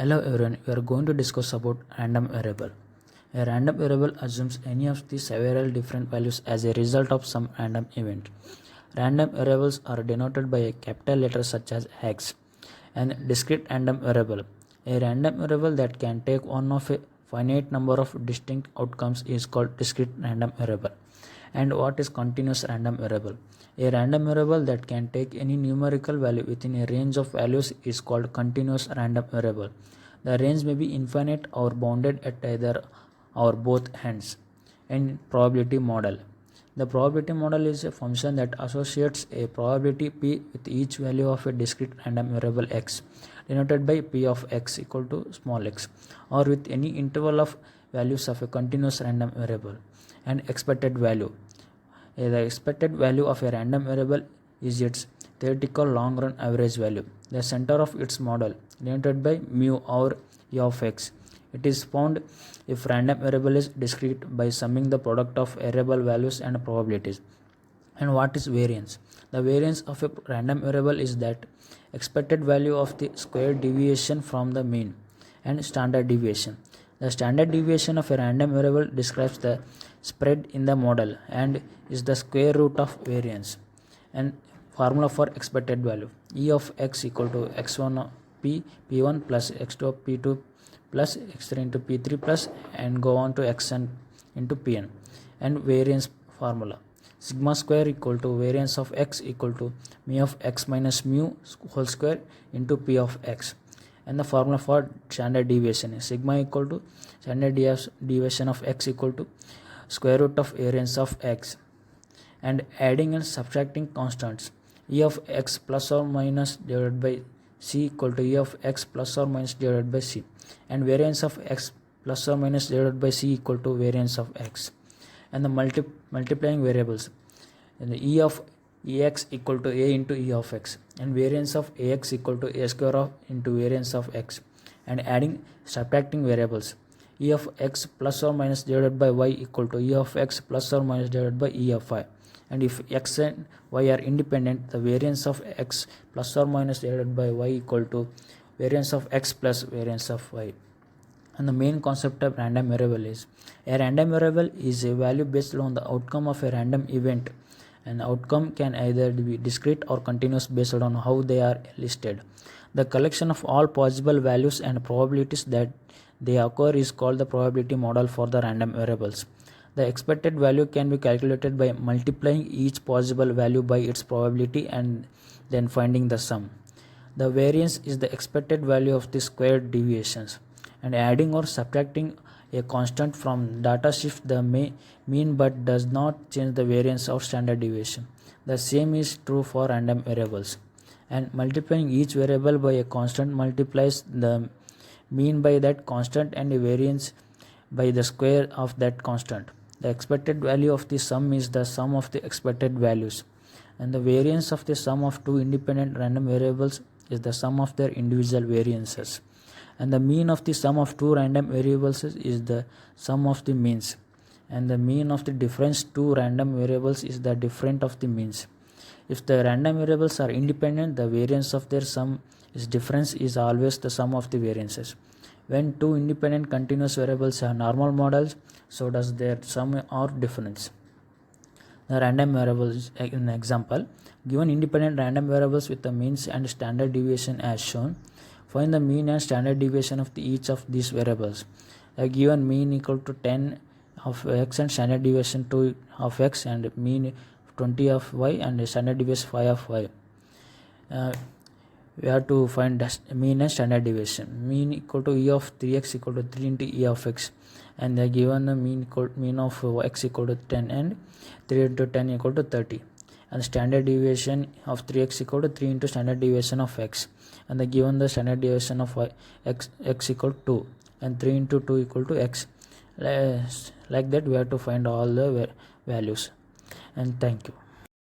Hello everyone, we are going to discuss about random variable. A random variable assumes any of the several different values as a result of some random event. Random variables are denoted by a capital letter such as X. And discrete random variable. A random variable that can take one of a finite number of distinct outcomes is called discrete random variable. And what is continuous random variable? A random variable that can take any numerical value within a range of values is called continuous random variable. The range may be infinite or bounded at either or both ends. And probability model. The probability model is a function that associates a probability p with each value of a discrete random variable x, denoted by p of x equal to small x, or with any interval of values of a continuous random variable. And expected value. The expected value of a random variable is its theoretical long run average value, the center of its model, denoted by mu or e of x. It is found if random variable is discrete by summing the product of variable values and probabilities. And what is variance? The variance of a random variable is that expected value of the square deviation from the mean and standard deviation. The standard deviation of a random variable describes the spread in the model and is the square root of variance. And formula for expected value: e of x equal to x1 of p1 plus x2 of p2 plus x3 into p3 plus and go on to xn into pn. And variance formula: sigma square equal to variance of x equal to mu of x minus mu whole square into p of x. And the formula for standard deviation is sigma equal to standard deviation of x equal to square root of variance of x. And adding and subtracting constants: e of x plus or minus divided by c equal to e of x plus or minus divided by c, and variance of x plus or minus divided by c equal to variance of x. And the multiplying variables: and the e of ex equal to a into e of x, and variance of ax equal to a square of into variance of x. And adding subtracting variables: e of x plus or minus divided by y equal to e of x plus or minus divided by e of y. And if x and y are independent, the variance of x plus or minus divided by y equal to variance of x plus variance of y. And the main concept of random variable is: a random variable is a value based on the outcome of a random event. An outcome can either be discrete or continuous based on how they are listed. The collection of all possible values and probabilities that they occur is called the probability model for the random variables. The expected value can be calculated by multiplying each possible value by its probability and then finding the sum. The variance is the expected value of the squared deviations. And adding or subtracting a constant from data shifts the mean but does not change the variance or standard deviation. The same is true for random variables. And multiplying each variable by a constant multiplies the mean by that constant and a variance by the square of that constant. The expected value of the sum is the sum of the expected values. And the variance of the sum of two independent random variables is the sum of their individual variances. And the mean of the sum of two random variables is the sum of the means. And the mean of the difference two random variables is the difference of the means. If the random variables are independent, the variance of their sum is difference is always the sum of the variances. When two independent continuous variables have normal models, so does their sum or difference. The random variables in example: given independent random variables with the means and standard deviation as shown, find the mean and standard deviation of each of these variables. A given mean equal to 10 of x and standard deviation 2 of x, and mean 20 of y and standard deviation 5 of y. We have to find mean and standard deviation. Mean equal to e of 3x equal to 3 into e of x, and they are given the mean of x equal to 10 and 3 into 10 equal to 30. And standard deviation of 3x equal to 3 into standard deviation of x, and they given the standard deviation of x equal to 2 and 3 into 2 equal to x. Like that we have to find all the values. And thank you.